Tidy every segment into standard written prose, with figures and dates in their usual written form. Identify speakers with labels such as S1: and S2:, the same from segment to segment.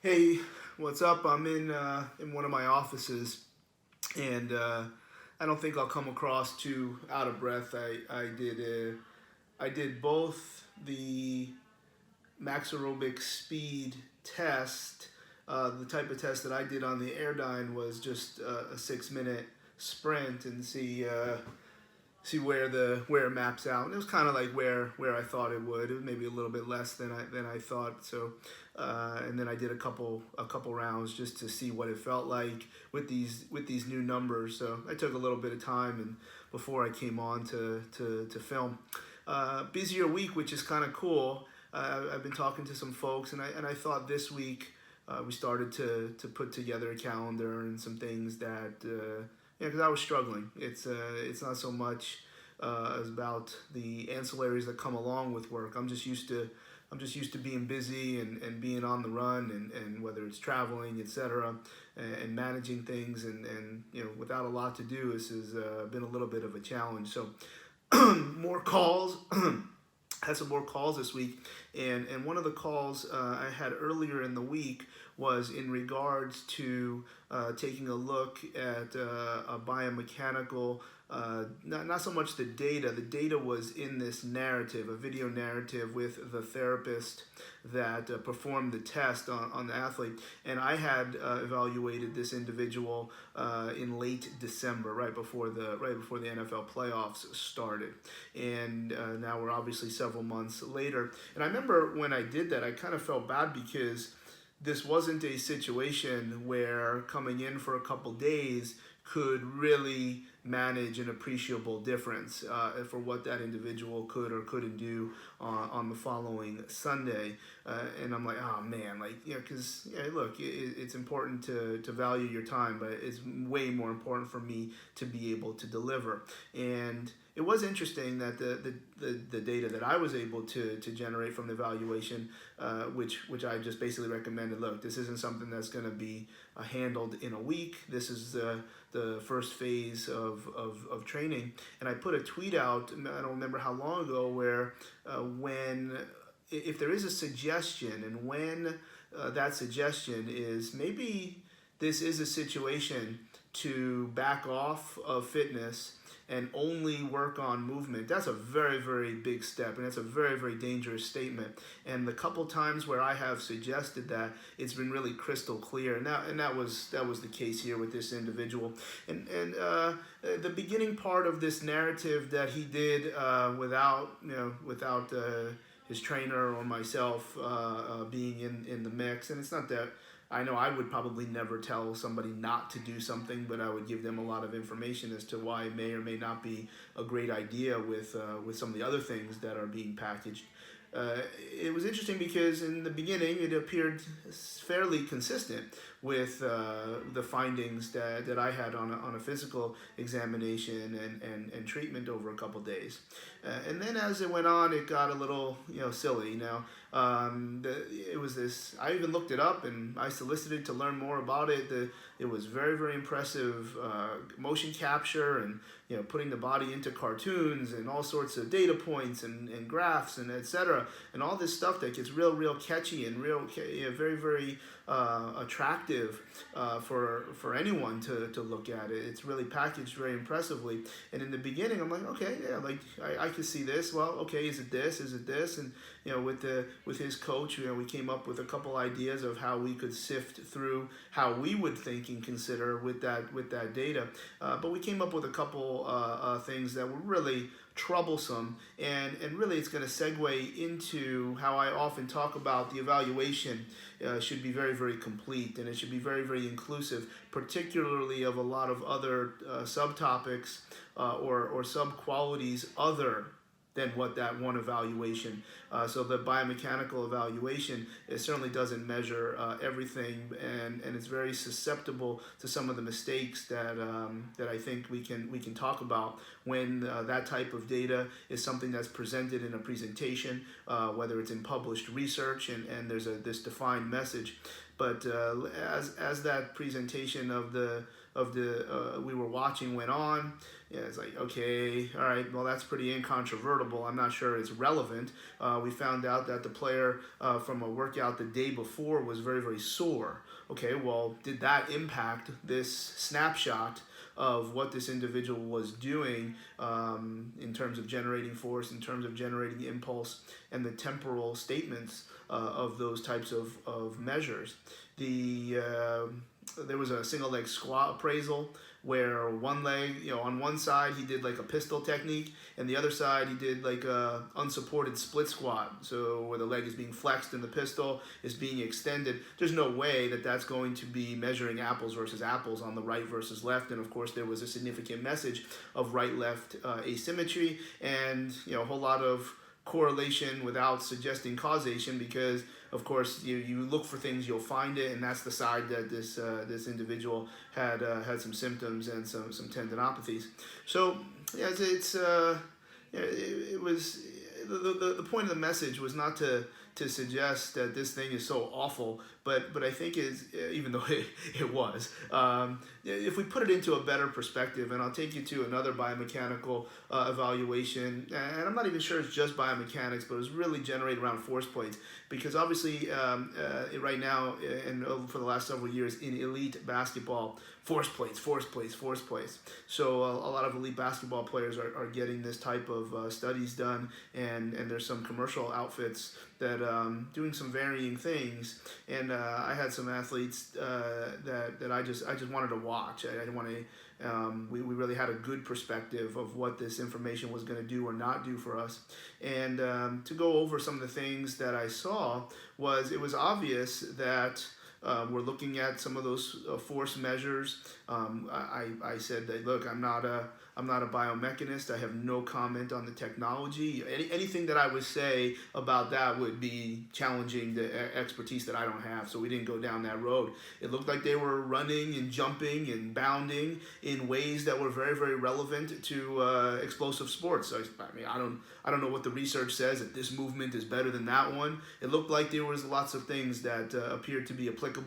S1: Hey, what's up? I'm in one of my offices, and I don't think I'll come across too out of breath. I did both the max aerobic speed test. The type of test that I did on the Airdyne was just a 6 minute sprint and see where it maps out. And it was kind of like where I thought it would. It was maybe a little bit less than I thought. So, and then I did a couple rounds just to see what it felt like with these new numbers. So I took a little bit of time and before I came on to film. Busier week, which is kind of cool. I've been talking to some folks, and I thought this week we started to put together a calendar and some things that. Because I was struggling. It's not so much as about the ancillaries that come along with work. I'm just used to being busy and being on the run and whether it's traveling, etc., and managing things and without a lot to do, this has been a little bit of a challenge. So more calls. Had some more calls this week, and one of the calls I had earlier in the week was in regards to taking a look at a biomechanical, not so much the data. The data was in this narrative, a video narrative with the therapist that performed the test on the athlete. And I had evaluated this individual in late December, right before the NFL playoffs started. And now we're obviously several months later. And I remember when I did that, I kind of felt bad because this wasn't a situation where coming in for a couple days could really manage an appreciable difference for what that individual could or couldn't do on the following Sunday. And I'm like, oh man, because look, it's important to value your time, but it's way more important for me to be able to deliver. And it was interesting that the data that I was able to generate from the evaluation, which I just basically recommended, look, this isn't something that's going to be handled in a week. This is the first phase of training. And I put a tweet out, I don't remember how long ago, where if there is a suggestion and when that suggestion is maybe this is a situation to back off of fitness and only work on movement, that's a very, very big step, and that's a very, very dangerous statement. And the couple times where I have suggested that, it's been really crystal clear, and that was the case here with this individual. And the beginning part of this narrative that he did without his trainer or myself being in the mix, and it's not that. I know I would probably never tell somebody not to do something, but I would give them a lot of information as to why it may or may not be a great idea with some of the other things that are being packaged. It was interesting because in the beginning it appeared fairly consistent with the findings that I had on a physical examination and treatment over a couple days. And then as it went on, it got a little silly. Now it was this. I even looked it up and I solicited to learn more about it. It was very, very impressive motion capture and putting the body into cartoons and all sorts of data points and graphs and etc. And all this stuff that gets real catchy and very, very attractive for anyone to look at it. It's really packaged very impressively. And in the beginning, I'm like, okay, yeah, I can see this. Well, okay, is it this? Is it this? And with his coach, we came up with a couple ideas of how we could sift through how we would think and consider with that data. But we came up with a couple things that were really troublesome, and really it's going to segue into how I often talk about the evaluation should be very, very complete, and it should be very, very inclusive, particularly of a lot of other subtopics or sub-qualities other than what that one evaluation. So the biomechanical evaluation, it certainly doesn't measure everything, and it's very susceptible to some of the mistakes that I think we can talk about when that type of data is something that's presented in a presentation, whether it's in published research and there's this defined message. But as that presentation of we were watching went on. Yeah, it's like, okay, all right, well, that's pretty incontrovertible. I'm not sure it's relevant. We found out that the player from a workout the day before was very, very sore. Okay, well, did that impact this snapshot of what this individual was doing in terms of generating force, in terms of generating impulse, and the temporal statements of those types of measures? There was a single leg squat appraisal where one leg, on one side he did like a pistol technique, and the other side he did like a unsupported split squat. So where the leg is being flexed and the pistol is being extended. There's no way that that's going to be measuring apples versus apples on the right versus left. And of course there was a significant message of right-left asymmetry, and a whole lot of correlation without suggesting causation, because of course you look for things, you'll find it, and that's the side that this individual had some symptoms and some tendinopathies. So yeah, it was the point of the message was not to suggest that this thing is so awful, but I think even though it was, if we put it into a better perspective, and I'll take you to another biomechanical evaluation, and I'm not even sure it's just biomechanics, but it was really generated around force plates, because obviously right now and for the last several years in elite basketball, force plates. So a lot of elite basketball players are getting this type of studies done, and there's some commercial outfits that doing some varying things, and I had some athletes that I just wanted to watch. I didn't want to. We really had a good perspective of what this information was going to do or not do for us, and to go over some of the things that I saw it was obvious that. We're looking at some of those force measures. I said that, look, I'm not a biomechanist. I have no comment on the technology. Anything that I would say about that would be challenging the expertise that I don't have. So we didn't go down that road. It looked like they were running and jumping and bounding in ways that were very, very relevant to explosive sports. So, I mean, I don't know what the research says that this movement is better than that one. It looked like there was lots of things that appeared to be applicable,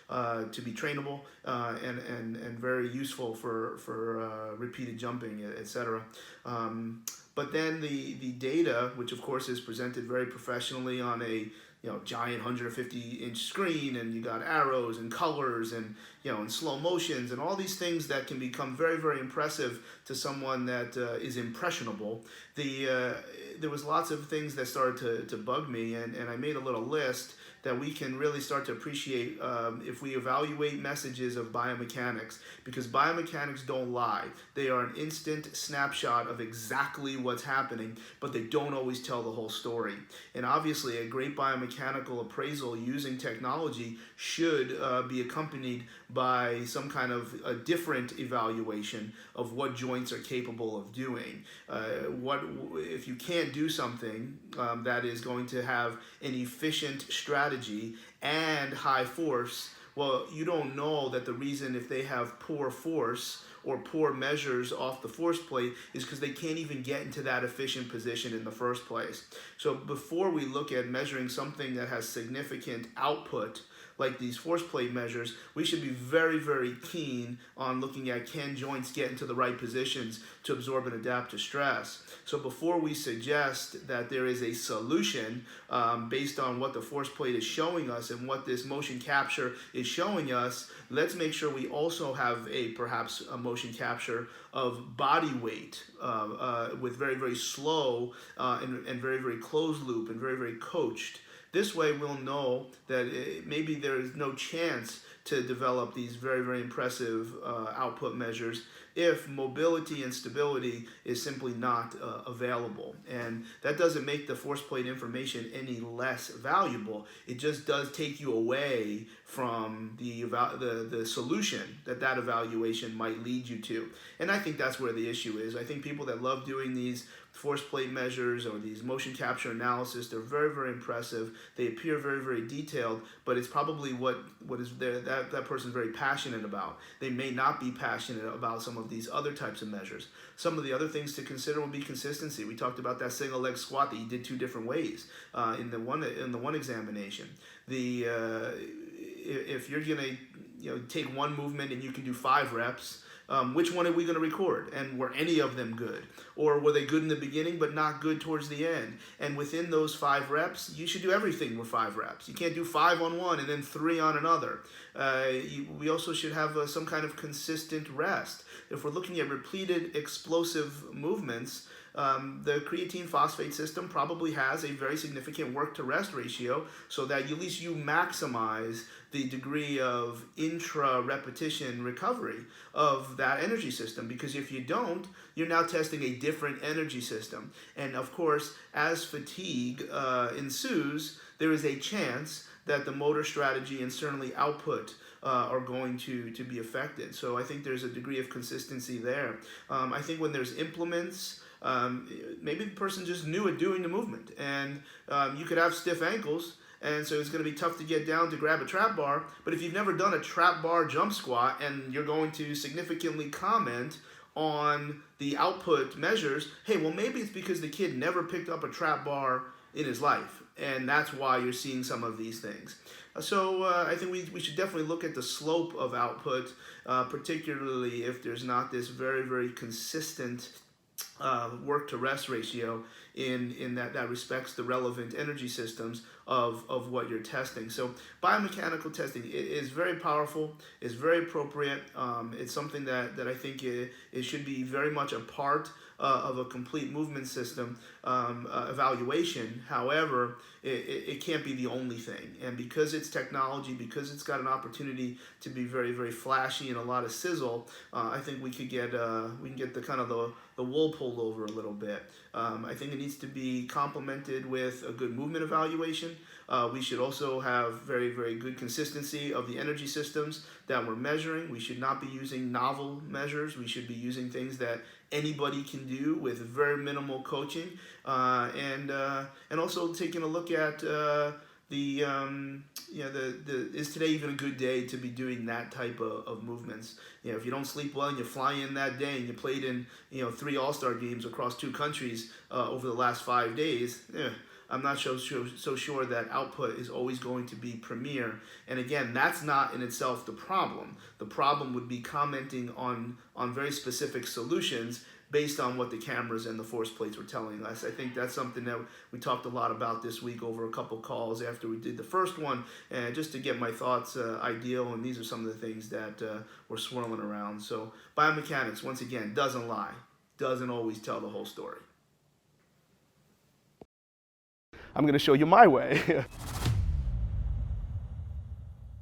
S1: to be trainable, and very useful for repeated jumping, etc. But then the data, which of course is presented very professionally on a giant 150-inch screen, and you got arrows and colors and and slow motions and all these things that can become very, very impressive to someone that is impressionable. There was lots of things that started to bug me, and I made a little list that we can really start to appreciate if we evaluate messages of biomechanics, because biomechanics don't lie. They are an instant snapshot of exactly what's happening, but they don't always tell the whole story. And obviously a great biomechanical appraisal using technology should be accompanied by some kind of a different evaluation of what joints are capable of doing. If you can't do something that is going to have an efficient strategy and high force, well, you don't know that the reason if they have poor force or poor measures off the force plate is because they can't even get into that efficient position in the first place. So before we look at measuring something that has significant output, like these force plate measures, we should be very, very keen on looking at, can joints get into the right positions to absorb and adapt to stress. So before we suggest that there is a solution based on what the force plate is showing us and what this motion capture is showing us, let's make sure we also have perhaps a motion capture of body weight with very, very slow and very, very closed loop and very, very coached. This way we'll know that maybe there is no chance to develop these very, very impressive output measures if mobility and stability is simply not available. And that doesn't make the force plate information any less valuable. It just does take you away from the solution that evaluation might lead you to. And I think that's where the issue is. I think people that love doing these force plate measures or these motion capture analysis, they're very, very impressive. They appear very, very detailed, but it's probably what is there that person's very passionate about. They may not be passionate about some of these other types of measures. Some of the other things to consider would be consistency. We talked about that single leg squat that you did two different ways in the one examination. If you're gonna take one movement and you can do 5 reps. Which one are we going to record? And were any of them good? Or were they good in the beginning but not good towards the end? And within those 5 reps, you should do everything with 5 reps. You can't do 5 on one and then 3 on another. We also should have some kind of consistent rest. If we're looking at repeated explosive movements, the creatine phosphate system probably has a very significant work to rest ratio, so that at least you maximize the degree of intra-repetition recovery of that energy system. Because if you don't, you're now testing a different energy system. And of course, as fatigue ensues, there is a chance that the motor strategy and certainly output are going to be affected. So I think there's a degree of consistency there. I think when there's implements, maybe the person just knew it doing the movement, and you could have stiff ankles, and so it's going to be tough to get down to grab a trap bar. But if you've never done a trap bar jump squat and you're going to significantly comment on the output measures, hey, well, maybe it's because the kid never picked up a trap bar in his life, and that's why you're seeing some of these things. So I think we should definitely look at the slope of output, particularly if there's not this very, very consistent work to rest ratio in that respects the relevant energy systems of what you're testing. So biomechanical testing is very powerful, is very appropriate. It's something that I think it should be very much a part of a complete movement system evaluation. However, it can't be the only thing. And because it's technology, because it's got an opportunity to be very, very flashy and a lot of sizzle, I think we can get the kind of the wool pulled over a little bit. I think it needs to be complemented with a good movement evaluation. We should also have very, very good consistency of the energy systems that we're measuring. We should not be using novel measures. We should be using things that anybody can do with very minimal coaching, and also taking a look at is today even a good day to be doing that type of movements? If you don't sleep well and you fly in that day and you played in 3 All-Star games across 2 countries over the last 5 days, I'm not so sure that output is always going to be premier. And again, that's not in itself the problem. The problem would be commenting on very specific solutions based on what the cameras and the force plates were telling us. I think that's something that we talked a lot about this week over a couple calls after we did the first one, and just to get my thoughts ideal, and these are some of the things that were swirling around. So biomechanics, once again, doesn't lie, doesn't always tell the whole story. I'm going to show you my way.